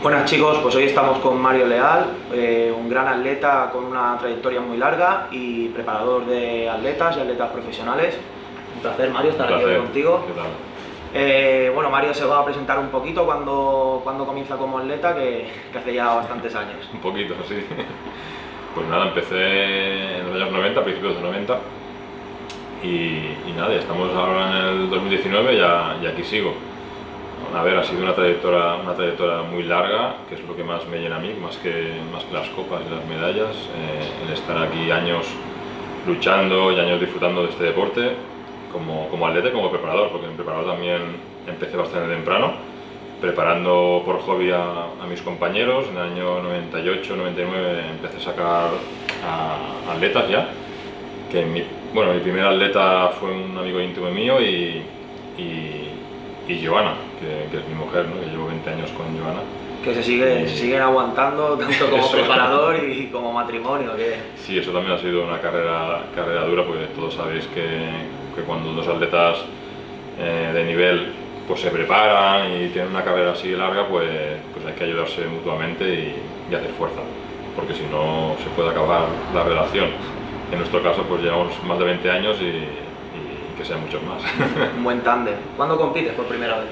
Buenas chicos, pues hoy estamos con Mario Leal, un gran atleta con una trayectoria muy larga y preparador de atletas y atletas profesionales. Un placer, Mario, estar aquí hoy contigo. ¿Qué tal? Bueno, Mario se va a presentar un poquito cuando comienza como atleta, que hace ya bastantes años. Un poquito, sí. Pues nada, empecé en los años 90, a principios de 90 y nada, ya estamos ahora en el 2019 y aquí sigo. A ver, ha sido una trayectoria muy larga, que es lo que más me llena a mí, más que las copas y las medallas, el estar aquí años luchando y años disfrutando de este deporte, como atleta y como preparador, porque en preparador también empecé bastante temprano, preparando por hobby a mis compañeros. En el año 98, 99 empecé a sacar a atletas ya, que mi primer atleta fue un amigo íntimo mío y Joana, que es mi mujer, ¿no? Que llevo 20 años con Joana. Que se siguen aguantando tanto como preparador y como matrimonio. Sí, eso también ha sido una carrera dura, porque todos sabéis que cuando dos atletas de nivel pues se preparan y tienen una carrera así larga, pues hay que ayudarse mutuamente y hacer fuerza, porque si no se puede acabar la relación. En nuestro caso pues llevamos más de 20 años y que sean muchos más. Un buen tándem. ¿Cuándo compites por primera vez?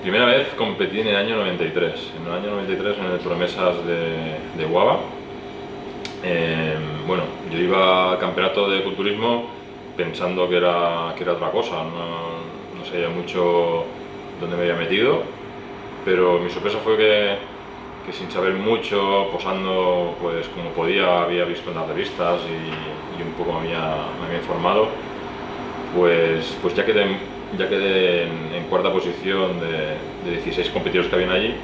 Primera vez competí en el año 93. En el año 93 en el Promesas de Guava. Bueno, yo iba al campeonato de culturismo pensando que era otra cosa, no sabía mucho dónde me había metido, pero mi sorpresa fue que sin saber mucho, posando pues como podía, había visto en las revistas y un poco me había informado, pues ya quedé en cuarta posición de 16 competidores que habían allí,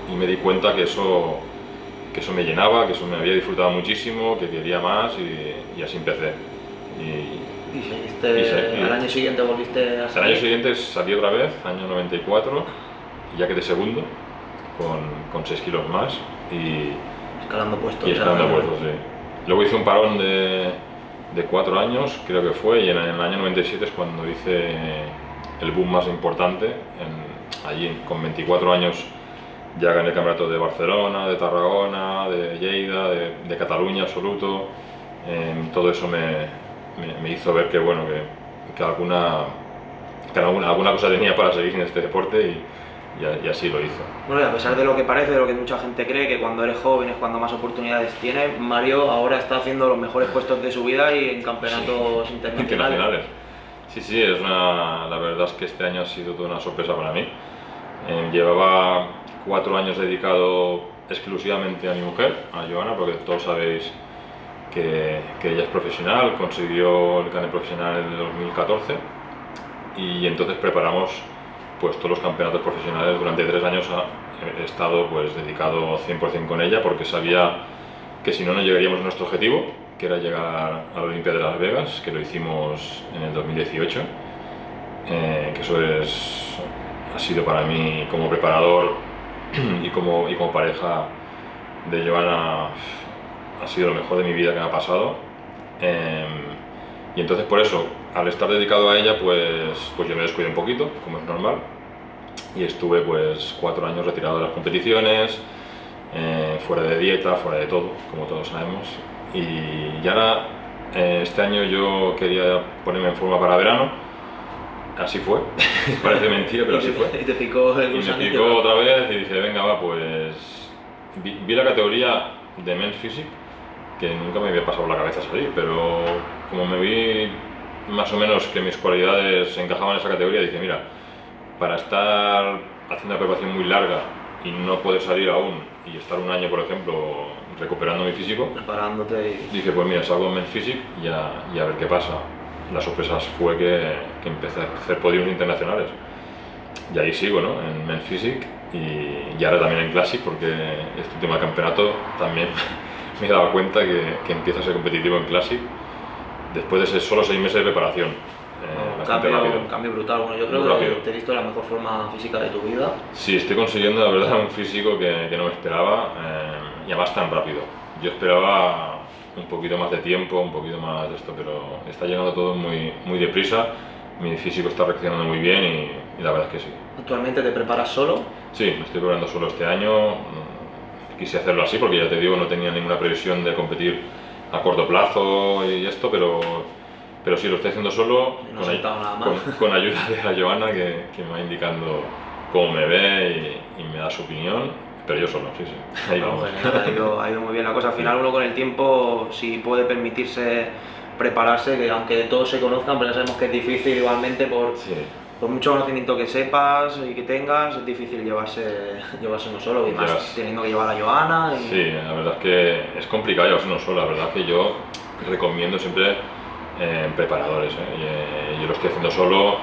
y me di cuenta que eso me llenaba, que eso me había disfrutado muchísimo, que quería más, y así empecé. ¿Al año siguiente volviste a salir? Al año siguiente salí otra vez, año 94, y ya quedé segundo, con 6 kilos más y escalando puestos. Sí. Luego hice un parón de 4 años, creo que fue, y en el año 97 es cuando hice el boom más importante. Allí, con 24 años, ya gané el campeonato de Barcelona, de Tarragona, de Lleida, de Cataluña absoluto. Todo eso me hizo ver que alguna cosa tenía para seguir en este deporte, y así lo hizo. Bueno, y a pesar de lo que parece, de lo que mucha gente cree, que cuando eres joven es cuando más oportunidades tienes, Mario ahora está haciendo los mejores puestos de su vida y en campeonatos internacionales. Sí, la verdad es que este año ha sido toda una sorpresa para mí. Llevaba 4 años dedicado exclusivamente a mi mujer, a Joana, porque todos sabéis que ella es profesional, consiguió el carnet profesional en el 2014, y entonces preparamos pues todos los campeonatos profesionales. Durante 3 años he estado pues dedicado 100% con ella, porque sabía que si no, no llegaríamos a nuestro objetivo, que era llegar a la Olimpiada de Las Vegas, que lo hicimos en el 2018, que eso ha sido para mí, como preparador y como pareja de Joana, ha sido lo mejor de mi vida que me ha pasado. Y entonces, por eso, al estar dedicado a ella, pues yo me descuidé un poquito, como es normal, y estuve pues 4 años retirado de las competiciones, fuera de dieta, fuera de todo, como todos sabemos. Y ahora, este año yo quería ponerme en forma para verano. Así fue. Parece mentira, pero así fue. Y te picó el gusanillo. Y me picó otra vez y dije, venga, va, pues... Vi la categoría de Men's Physique, que nunca me había pasado por la cabeza salir, pero como me vi más o menos que mis cualidades encajaban en esa categoría, dije, mira, para estar haciendo una preparación muy larga y no poder salir aún, y estar un año, por ejemplo, recuperando mi físico, preparándote, dije, pues mira, salgo en Men's Physique y a ver qué pasa. La sorpresa fue que empecé a hacer podios internacionales, y ahí sigo, ¿no? En Men's Physique y ahora también en Classic, porque este último campeonato también me he dado cuenta que empieza a ser competitivo en Classic después de solo 6 meses de preparación. Un cambio brutal. Bueno, yo creo que te he visto la mejor forma física de tu vida. Sí, estoy consiguiendo, la verdad, un físico que no me esperaba, y además tan rápido. Yo esperaba un poquito más de tiempo, un poquito más de esto, pero está llegando todo muy deprisa. Mi físico está reaccionando muy bien y la verdad es que sí. ¿Actualmente te preparas solo? Sí, me estoy preparando solo este año. Quise hacerlo así porque ya te digo, no tenía ninguna previsión de competir a corto plazo y esto, pero sí, lo estoy haciendo solo No he nada mal. con ayuda de la Joana que me va indicando cómo me ve y me da su opinión, pero yo solo, sí, sí. Ahí vamos. Ha ido muy bien la cosa. Al final uno con el tiempo, si puede permitirse prepararse, que aunque todos se conozcan, pero ya sabemos que es difícil igualmente por mucho conocimiento que sepas y que tengas, es difícil llevarse uno solo, y más teniendo que llevar a Joana. Sí, la verdad es que es complicado llevarse uno solo. La verdad es que yo recomiendo siempre preparadores. Yo lo estoy haciendo solo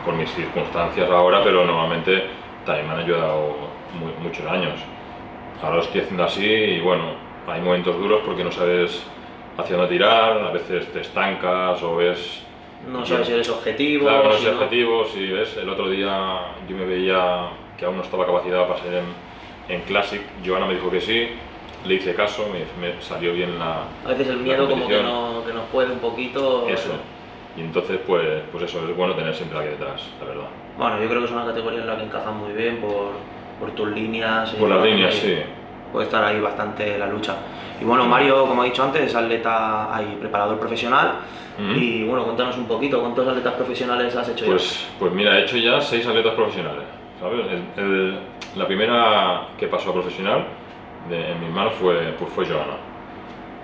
por mis circunstancias ahora, pero normalmente también me han ayudado muchos años. Ahora lo estoy haciendo así y bueno, hay momentos duros porque no sabes hacia dónde tirar, a veces te estancas o ves... No sabes si eres objetivo. Claro, no sé objetivo, si ves, el otro día yo me veía que aún no estaba capacidad para ser en Classic, Joana me dijo que sí, le hice caso, me salió bien la... A veces el miedo como que nos puede un poquito... Eso, y entonces pues eso, es bueno tener siempre aquí detrás, la verdad. Bueno, yo creo que es una categoría en la que encajas muy bien por tus líneas. Por las líneas, sí. Puede estar ahí bastante la lucha. Y bueno, Mario, como he dicho antes, es atleta y preparador profesional. Y bueno, cuéntanos un poquito, ¿cuántos atletas profesionales has hecho ya? Pues mira, he hecho ya 6 atletas profesionales, ¿sabes? La primera que pasó a profesional en mis manos fue Joana,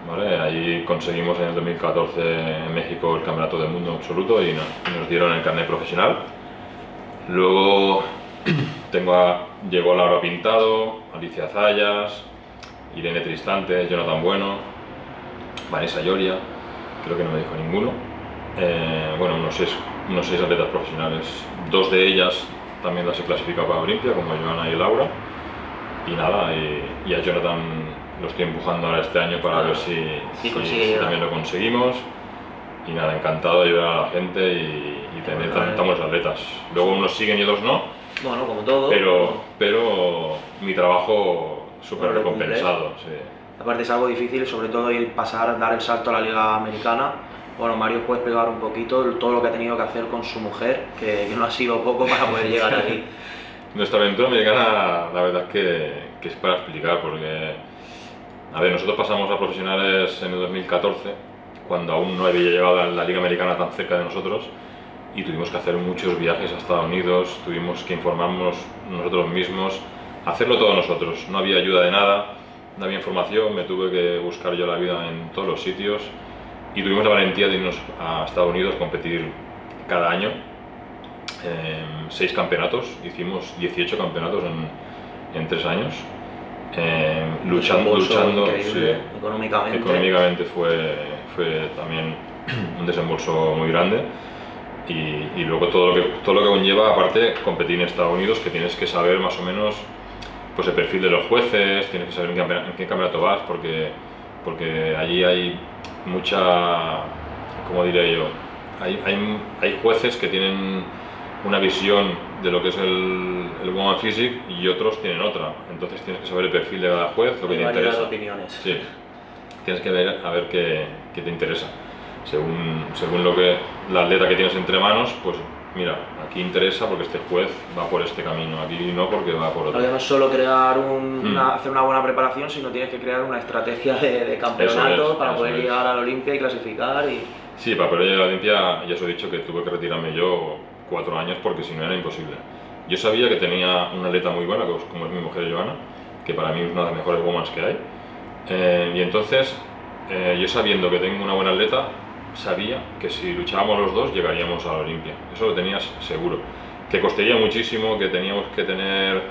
¿vale? Ahí conseguimos en el 2014 en México el Campeonato del Mundo Absoluto y nos dieron el carnet profesional. Luego llegó Laura Pintado, Alicia Zayas, Irene Tristante, Jonathan Bueno, Vanessa Lloria, creo que no me dijo ninguno. Bueno, unos seis atletas profesionales. 2 de ellas también las he clasificado para Olimpia, como Joana y Laura. Y nada, y a Jonathan lo estoy empujando ahora este año para ver si también lo conseguimos. Y nada, encantado de ayudar a la gente y tener tan buenos atletas. Luego unos siguen y otros no. Bueno, como todo. Pero mi trabajo súper recompensado. Sí. Aparte es algo difícil, sobre todo dar el salto a la Liga Americana. Bueno, Mario, puedes pegar un poquito todo lo que ha tenido que hacer con su mujer, que no ha sido poco para poder llegar aquí. Nuestra aventura americana, la verdad que es para explicar, porque a ver, nosotros pasamos a profesionales en el 2014, cuando aún no había llegado la Liga Americana tan cerca de nosotros, y tuvimos que hacer muchos viajes a Estados Unidos, tuvimos que informarnos nosotros mismos, hacerlo todos nosotros, no había ayuda de nada, no había información, me tuve que buscar yo la vida en todos los sitios, y tuvimos la valentía de irnos a Estados Unidos a competir cada año. 6 campeonatos, hicimos 18 campeonatos en 3 años, luchando sí, económicamente fue también un desembolso muy grande, y luego todo lo que conlleva, aparte, competir en Estados Unidos, que tienes que saber más o menos pues el perfil de los jueces, tienes que saber en qué campeonato vas, porque allí hay mucha, ¿cómo diré yo? Hay jueces que tienen una visión de lo que es el Woman Physique y otros tienen otra, entonces tienes que saber el perfil de cada juez, lo que te interesa. Opiniones. Sí, tienes que ver a ver qué te interesa. Según la atleta que tienes entre manos, pues mira, aquí interesa porque este juez va por este camino, aquí no porque va por otro. No es solo crear hacer una buena preparación, sino tienes que crear una estrategia de campeonato para poder llegar a la Olimpia y clasificar. Sí, para poder llegar a la Olimpia, ya os he dicho que tuve que retirarme yo 4 años porque si no era imposible. Yo sabía que tenía una atleta muy buena, como es mi mujer Joana, que para mí es una de las mejores womans que hay. Y entonces, yo sabiendo que tengo una buena atleta, sabía que si luchábamos los dos llegaríamos a la Olimpia. Eso lo tenías seguro. Que costaría muchísimo, que teníamos que tener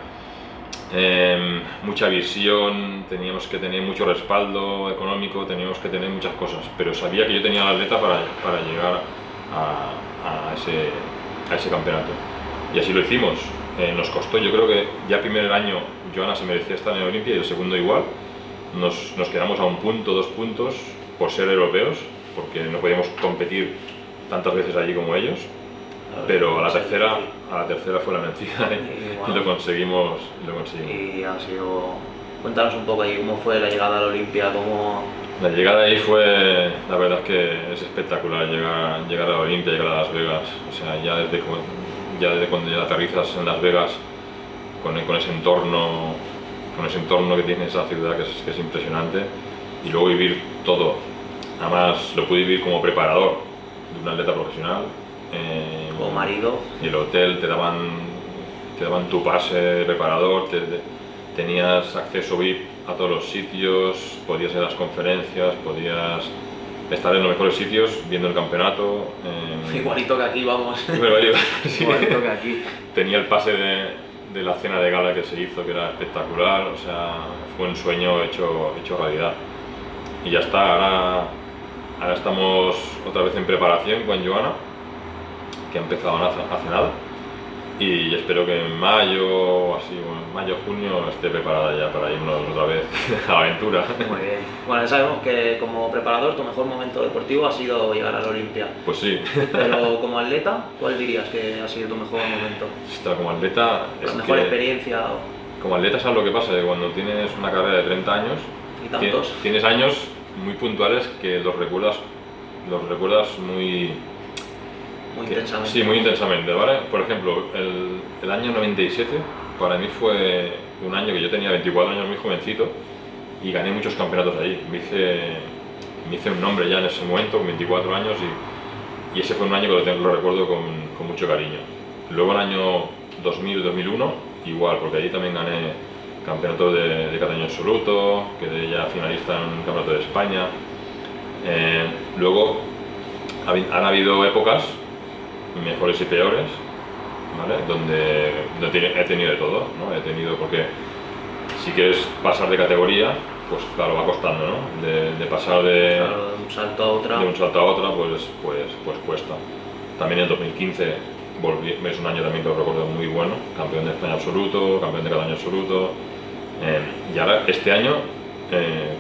mucha visión, teníamos que tener mucho respaldo económico, teníamos que tener muchas cosas. Pero sabía que yo tenía la atleta para llegar a ese campeonato. Y así lo hicimos. Nos costó, yo creo que ya el primer año Joana se merecía estar en la Olimpia y el segundo igual. Nos quedamos a 1 punto, 2 puntos por ser europeos, porque no podíamos competir tantas veces allí como ellos, pero a la tercera fue la vencida y lo conseguimos. Y ha sido... Cuéntanos un poco ahí cómo fue la llegada a la Olimpia, La llegada ahí fue, la verdad es que es espectacular, llegar a la Olimpia, llegar a Las Vegas, o sea, ya ya de cuando ya aterrizas en Las Vegas con ese entorno que tiene esa ciudad que es impresionante, y luego vivir todo. Además lo pude vivir como preparador de un atleta profesional. Como marido. Y el hotel te daban tu pase de preparador, tenías acceso VIP a todos los sitios, podías ir a las conferencias, podías estar en los mejores sitios viendo el campeonato. Igualito que aquí, vamos. Sí. Igualito que aquí. Tenía el pase de la cena de gala que se hizo, que era espectacular, o sea, fue un sueño hecho realidad. Y ya está, ahora estamos otra vez en preparación con Joana, que ha empezado hace nada, y espero que en mayo, así, mayo, junio, esté preparada ya para irnos otra vez a la aventura. Muy bien. Bueno, ya sabemos que como preparador tu mejor momento deportivo ha sido llegar a la Olimpia. Pues sí. Pero como atleta, ¿cuál dirías que ha sido tu mejor momento? Ostras, como atleta... La mejor experiencia. Como atleta, ¿sabes lo que pasa? Que cuando tienes una carrera de 30 años, ¿Y tantos? Tienes años muy puntuales que los recuerdas muy intensamente. Sí, muy intensamente, ¿vale? Por ejemplo, el año 97 para mí fue un año que yo tenía 24 años, muy jovencito, y gané muchos campeonatos allí. Me hice un nombre ya en ese momento, con 24 años, y ese fue un año que lo recuerdo con mucho cariño. Luego el año 2000-2001, igual, porque allí también gané campeonato de cataño absoluto, quedé ya finalista en un campeonato de España. Luego han habido épocas mejores y peores, ¿vale? Donde he tenido de todo, ¿no? He tenido, porque si quieres pasar de categoría, pues claro, va costando, ¿no? De pasar de un salto a otra. De un salto a otra, pues cuesta. También en 2015 volví, es un año también que lo recuerdo muy bueno, campeón de España absoluto, campeón de cataño absoluto. Y ahora este año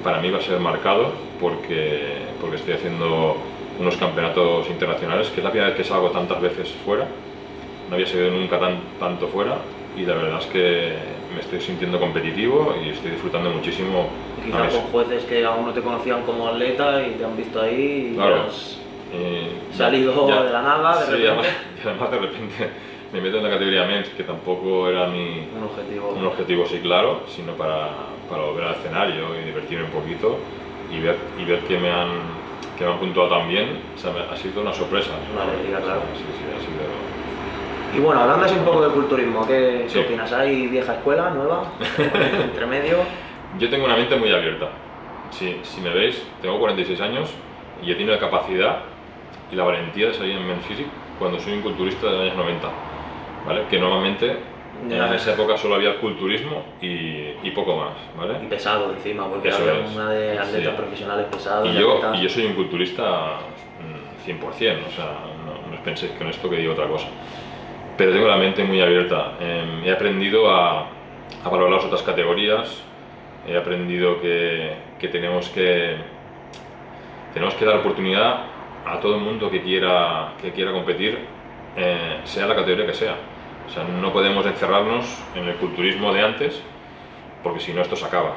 para mí va a ser marcado porque estoy haciendo unos campeonatos internacionales, que es la primera vez que salgo tantas veces fuera. No había salido nunca tanto fuera, y la verdad es que me estoy sintiendo competitivo y estoy disfrutando muchísimo. Quizás con jueces que aún no te conocían como atleta y te han visto ahí y claro, has salido de la nada, de repente. Y además de repente me meto en la categoría Men's, que tampoco era un objetivo sí claro, sino para volver al escenario y divertirme un poquito y ver que me han puntuado tan bien. O sea, ha sido una sorpresa. Una alegría, claro. Sí, ha sido... Y bueno, hablando así un poco del culturismo, ¿qué opinas? ¿Hay vieja escuela, nueva, entre medio? Yo tengo una mente muy abierta. Si me veis, tengo 46 años y he tenido la capacidad y la valentía de salir en Men's Physique cuando soy un culturista de los años 90, ¿vale? Que normalmente en esa época solo había culturismo y poco más, ¿vale? Y pesado encima, porque había una de atletas profesionales pesados. Y yo soy un culturista 100%, o sea, no os penséis con esto que digo otra cosa. Pero tengo la mente muy abierta. He aprendido a valorar las otras categorías, he aprendido que tenemos que dar oportunidad a todo el mundo que quiera competir, sea la categoría que sea. O sea, no podemos encerrarnos en el culturismo de antes, porque si no esto se acaba.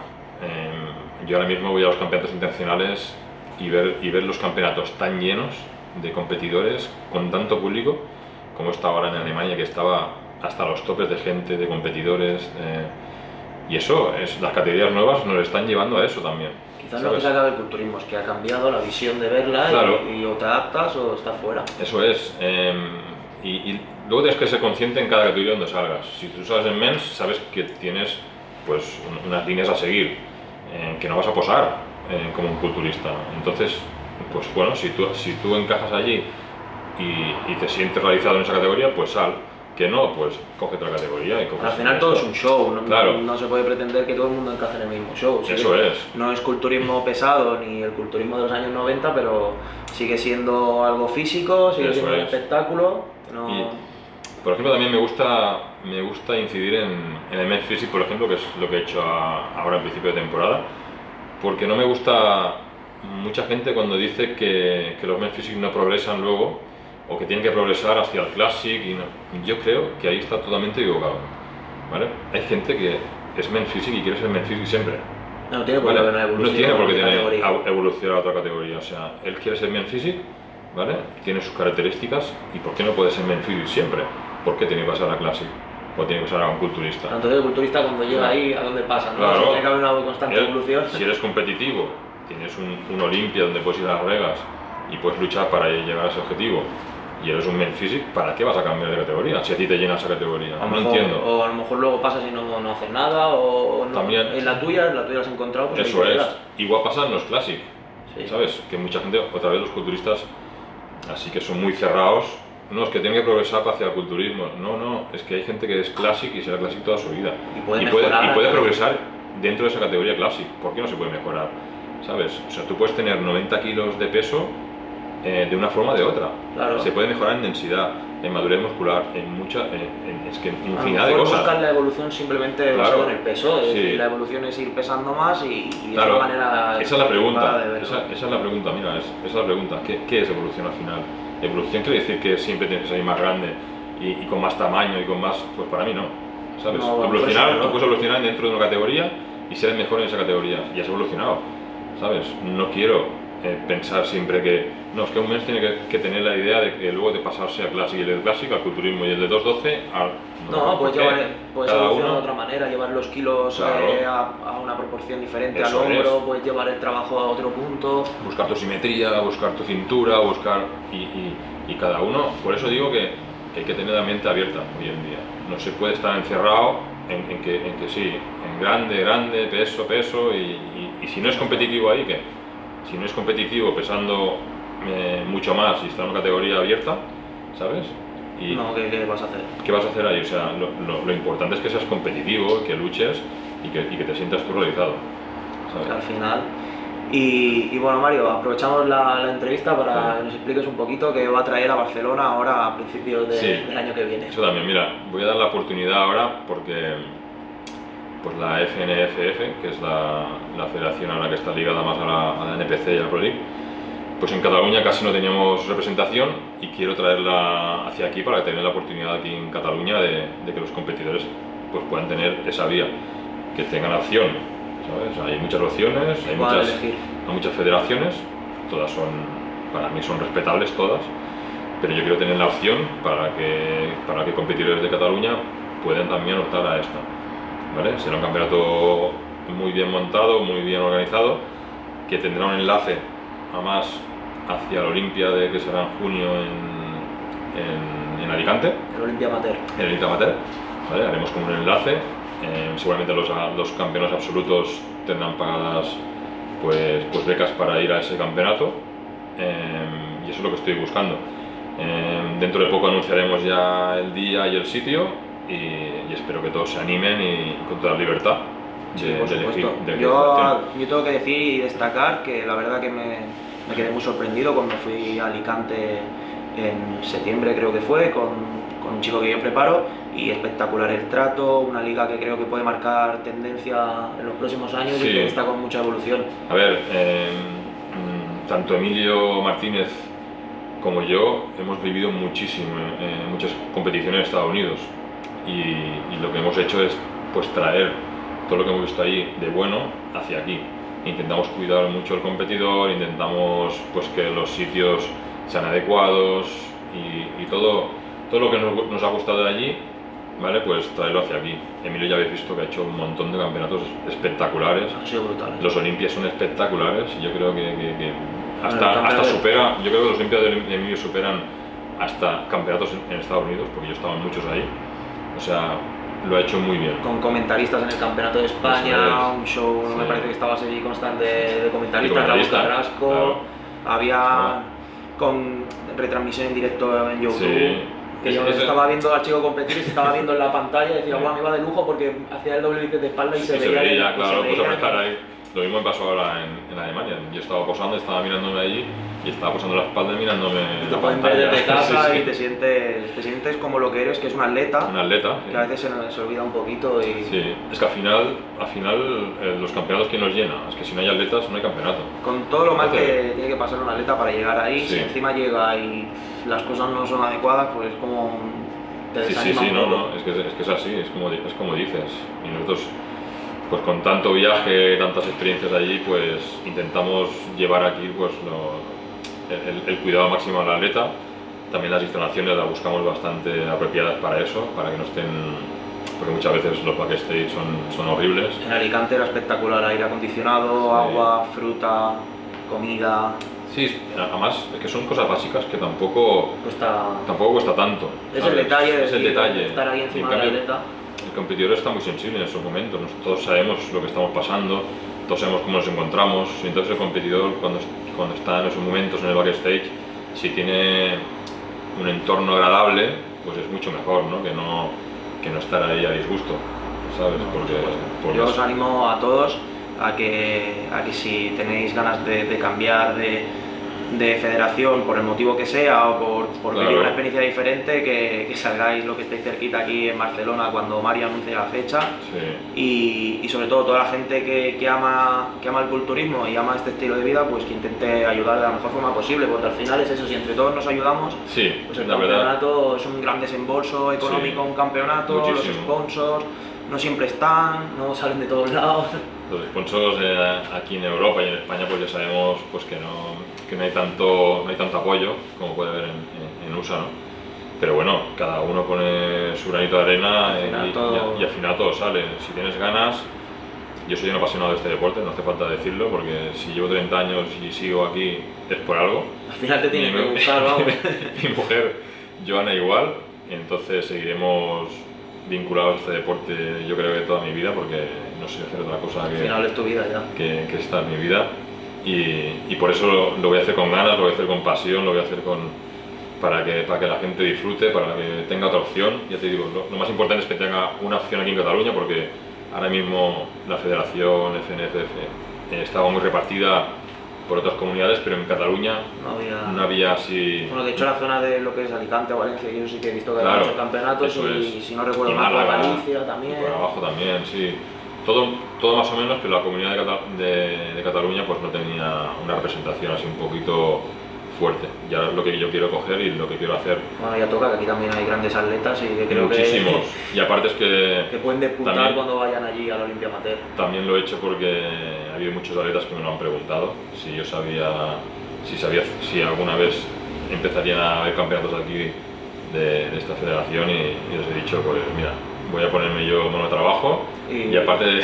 Yo ahora mismo voy a los campeonatos internacionales y ver los campeonatos tan llenos de competidores, con tanto público, como está ahora en Alemania, que estaba hasta los topes de gente, de competidores. Y eso, las categorías nuevas nos están llevando a eso también. Quizás lo que se acaba el culturismo es que ha cambiado la visión de verla, claro. y o te adaptas o estás fuera. Eso es. Y luego tienes que ser consciente en cada categoría donde salgas. Si tú sales en Men's, sabes que tienes pues unas líneas a seguir, que no vas a posar como un culturista. Entonces, pues bueno, si tú encajas allí y te sientes realizado en esa categoría, pues sal. Que no, pues coge otra categoría y coge. Al final todo es un show, claro. No se puede pretender que todo el mundo encaje en el mismo show. Eso es. No es culturismo pesado ni el culturismo de los años 90, pero sigue siendo algo físico, sigue siendo un espectáculo. No... Y, por ejemplo, también me gusta incidir en el Men's Physique, por ejemplo, que es lo que he hecho ahora al principio de temporada, porque no me gusta mucha gente cuando dice que los Men's Physique no progresan luego, o que tienen que progresar hacia el Classic, y no. Yo creo que ahí está totalmente equivocado, ¿vale? Hay gente que es Men's Physique y quiere ser Men's Physique siempre. No tiene por qué evolucionar a otra categoría, o sea, él quiere ser Men's Physique, ¿vale? Tiene sus características, y ¿por qué no puede ser Men's Physique siempre? ¿por qué tiene que pasar a Classic? O tiene que pasar a un culturista. Entonces el culturista cuando llega ahí, ¿a dónde pasa? ¿No? Claro, Tiene que haber una constante evolución. Si eres competitivo, tienes un Olympia donde puedes ir a Las Vegas y puedes luchar para llegar a ese objetivo, y eres un men physique, ¿para qué vas a cambiar de categoría? Si a ti te llena esa categoría, no entiendo. O a lo mejor luego pasas y no haces nada, o no. También, en la tuya la has encontrado, pues eso es. Igual pasa en los Classic, sí. ¿Sabes? Que mucha gente, otra vez los culturistas, así que son muy cerrados. No, es que tienen que progresar hacia el culturismo. No, es que hay gente que es Classic y será Classic toda su vida. Y puede progresar dentro de esa categoría Classic. ¿Por qué no se puede mejorar? ¿Sabes? O sea, tú puedes tener 90 kilos de peso de una forma o de otra. Claro. Se puede mejorar en densidad, en madurez muscular, es que en infinidad de cosas. Buscar la evolución simplemente basado en el peso. Es decir, la evolución es ir pesando más y claro, de esa manera. Esa es la pregunta. Esa es la pregunta, mira, esa es la pregunta. ¿Qué es evolución al final? Evolución quiere decir que siempre tienes que salir más grande y con más tamaño y con más. Pues para mí no. ¿Sabes? No, evolucionar, tú puedes evolucionar dentro de una categoría y ser el mejor en esa categoría. Y has evolucionado. ¿Sabes? No quiero pensar siempre que. No, es que un mes tiene que tener la idea de que luego de pasarse a Classic, y el de Classic al culturismo y el de 212 al. No, puedes evolucionar de otra manera, llevar los kilos claro, a una proporción diferente al hombro, puedes llevar el trabajo a otro punto. Buscar tu simetría, buscar tu cintura, y cada uno. Por eso digo que hay que tener la mente abierta hoy en día. No se puede estar encerrado en que sí, en grande, peso, y si no es competitivo ahí, ¿qué? Si no es competitivo pesando mucho más y está en una categoría abierta, ¿sabes? No, ¿qué vas a hacer? ¿Qué vas a hacer ahí? O sea, lo importante es que seas competitivo, que luches y que te sientas tú realizado, ¿sabes? Al final. Y bueno, Mario, aprovechamos la entrevista para que nos expliques un poquito qué va a traer a Barcelona ahora a principios del año que viene. Eso también, mira, voy a dar la oportunidad ahora porque pues la FNFF, que es la federación ahora que está ligada más a la NPC y a la Pro League, pues en Cataluña casi no teníamos representación y quiero traerla hacia aquí para tener la oportunidad aquí en Cataluña de que los competidores pues puedan tener esa vía, que tengan opción, ¿sabes? Hay muchas opciones, hay muchas federaciones, todas para mí son respetables todas, pero yo quiero tener la opción para que competidores de Cataluña puedan también optar a esta. ¿Vale? Será un campeonato muy bien montado, muy bien organizado, que tendrá un enlace además hacia la Olympia que será en junio en Alicante. El Olympia Amateur. El Olympia Amateur, ¿vale? Haremos como un enlace, seguramente los campeones absolutos tendrán pagadas pues becas para ir a ese campeonato, y eso es lo que estoy buscando. Dentro de poco anunciaremos ya el día y el sitio. Y espero que todos se animen y con toda libertad de elegir. Yo tengo que decir y destacar que la verdad que me quedé muy sorprendido cuando fui a Alicante en septiembre, creo que fue, con un chico que yo preparo, y espectacular el trato, una liga que creo que puede marcar tendencia en los próximos años y que está con mucha evolución. A ver, tanto Emilio Martínez como yo hemos vivido muchísimo en muchas competiciones en Estados Unidos. Y lo que hemos hecho es pues traer todo lo que hemos visto ahí de bueno hacia aquí. Intentamos cuidar mucho al competidor, intentamos pues que los sitios sean adecuados y todo lo que nos ha gustado de allí, ¿vale? Pues traerlo hacia aquí. Emilio ya habéis visto que ha hecho un montón de campeonatos espectaculares. Han sido brutales. Los Olimpias son espectaculares y yo creo que hasta supera, yo creo que los Olimpias de Emilio superan hasta campeonatos en Estados Unidos, porque yo estaba en muchos ahí. O sea, lo ha hecho muy bien. Con comentaristas en el Campeonato de España, un show, me parece que estaba allí constante de comentaristas, Raúl Carrasco, claro. Había con retransmisión en directo en YouTube, que yo estaba viendo al chico competir y se estaba viendo en la pantalla y decía, guau, me iba de lujo porque hacía el doble bíceps de espalda y se veía. Claro, pues a estar ahí. Lo mismo me pasó ahora en Alemania. Yo estaba posando, estaba mirándome allí y estaba posando la espalda y mirándome la pantalla. Desde casa y te sientes como lo que eres, que es un atleta. Un atleta. Que a veces se olvida un poquito. Sí, es que al final los campeonatos, ¿quién los llena? Es que si no hay atletas, no hay campeonato. Con todo lo mal que tiene que pasar un atleta para llegar ahí, si encima llega y las cosas no son adecuadas, pues es como te desanima un poco. No, es que es así, es como dices. Y nosotros, pues con tanto viaje, tantas experiencias allí, pues intentamos llevar aquí pues el cuidado máximo al atleta, También las instalaciones las buscamos bastante apropiadas para eso, para que no estén, porque muchas veces los backstage son horribles. En Alicante era espectacular, aire acondicionado, sí. Agua, fruta, comida. Sí, además es que son cosas básicas que tampoco cuesta tanto. Es el detalle, es el detalle. Estar ahí encima de la atleta. El competidor está muy sensible en esos momentos, todos sabemos lo que estamos pasando, todos sabemos cómo nos encontramos, y entonces el competidor cuando está en esos momentos en el backstage, si tiene un entorno agradable, pues es mucho mejor, ¿no? Que no estar ahí a disgusto, ¿sabes? Porque yo os animo a todos a que si tenéis ganas de cambiar de federación por el motivo que sea o por vivir una experiencia diferente, que salgáis lo que estéis cerquita aquí en Barcelona cuando Mario anuncie la fecha. Sí. Y sobre todo toda la gente que ama el culturismo y ama este estilo de vida, pues que intente ayudar de la mejor forma posible, porque al final es eso, si entre todos nos ayudamos, sí, pues el campeonato es un gran desembolso económico, sí. Un campeonato, muchísimo. Los sponsors no siempre están, no salen de todos lados. Los sponsors aquí en Europa y en España pues ya sabemos pues que no hay tanto apoyo como puede haber en USA, ¿no? Pero bueno, cada uno pone su granito de arena y al final todo sale. Si tienes ganas, yo soy un apasionado de este deporte, no hace falta decirlo, porque si llevo 30 años y sigo aquí es por algo. Al final te tiene que gustar, vamos. Mi mujer, Joana, igual, entonces seguiremos vinculados a este deporte, yo creo que toda mi vida, porque no sé hacer otra cosa al final es tu vida ya. Que esta es mi vida, y por eso lo voy a hacer con ganas, lo voy a hacer con pasión, lo voy a hacer para que la gente disfrute, para que tenga otra opción. Ya te digo, lo más importante es que tenga una opción aquí en Cataluña, porque ahora mismo la federación FNFF estaba muy repartida por otras comunidades, pero en Cataluña no había así... Bueno, de hecho la zona de lo que es Alicante o Valencia, yo sí que he visto que hay muchos campeonatos y si no recuerdo mal, Galicia también. Y por abajo también, sí. Todo más o menos, pero la comunidad de Cataluña pues no tenía una representación así un poquito fuerte. Ya es lo que yo quiero coger y lo que quiero hacer. Bueno, ya toca, que aquí también hay grandes atletas y que creo muchísimos. Y aparte es que pueden despuntar también, cuando vayan allí a la Olimpia Amateur. También lo he hecho porque ha habido muchos atletas que me lo han preguntado, si yo sabía si alguna vez empezarían a haber campeonatos aquí de esta federación, y les he dicho, pues mira, voy a ponerme yo mono de trabajo y aparte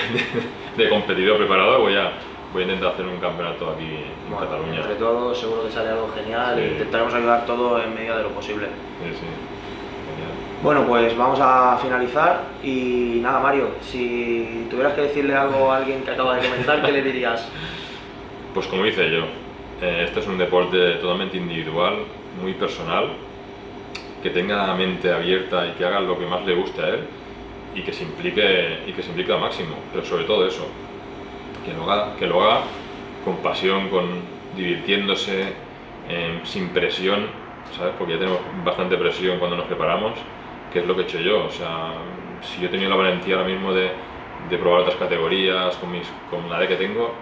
de competidor preparado voy a intentar hacer un campeonato aquí en Cataluña. Entre todos seguro que sale algo genial, sí. E intentaremos ayudar todo en medida de lo posible. Sí, sí. Genial. Bueno, pues vamos a finalizar y nada, Mario, si tuvieras que decirle algo a alguien que acaba de comentar, ¿qué le dirías? Pues como hice yo, este es un deporte totalmente individual, muy personal, que tenga la mente abierta y que haga lo que más le guste a él y que se implique al máximo, pero sobre todo eso, que lo haga con pasión, divirtiéndose, sin presión, ¿sabes? Porque ya tenemos bastante presión cuando nos preparamos, que es lo que he hecho yo. O sea, si yo he tenido la valentía ahora mismo de probar otras categorías con la edad que tengo,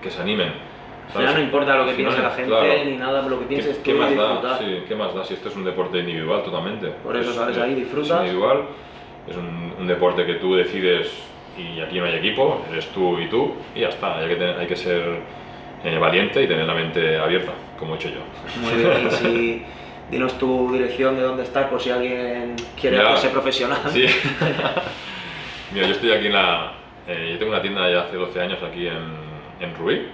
que se animen. Al final no importa lo que piense la gente, claro, ni nada, lo que pienses tú, disfrutar. Sí, ¿qué más da si esto es un deporte individual totalmente? Por eso sales ahí, disfrutas. Es individual, es un deporte que tú decides y aquí no hay equipo, eres tú y ya está. Hay que ser valiente y tener la mente abierta, como he hecho yo. Muy bien, y dinos tu dirección de dónde estás por si alguien quiere hacerse profesional. Sí. Mira, yo estoy aquí yo tengo una tienda ya hace 12 años aquí en Rubí,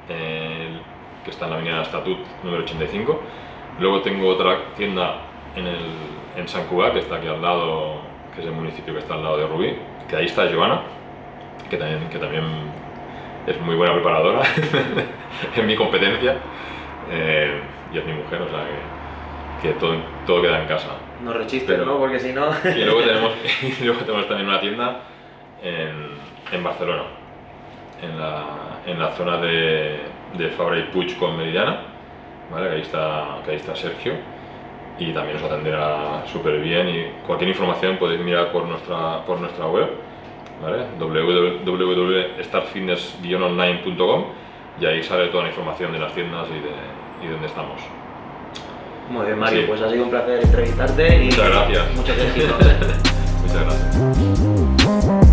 que está en la avenida Estatut número 85. Luego tengo otra tienda en Sant Cugat, que está aquí al lado, que es el municipio que está al lado de Rubí, que ahí está Joana, que también es muy buena preparadora en mi competencia, y es mi mujer, o sea que todo queda en casa. No rechistes, ¿no? Porque si no... Y luego tenemos también una tienda en Barcelona, en la zona de Fabra y Puig con Meridiana, ¿vale? Que ahí está Sergio, y también os atenderá súper bien, y cualquier información podéis mirar por nuestra web, ¿vale? www.starfitness-online.com, y ahí sale toda la información de las tiendas y de dónde estamos. Muy bien, Mario, sí. Pues ha sido un placer entrevistarte y muchas gracias. Muchos éxitos. Muchas gracias.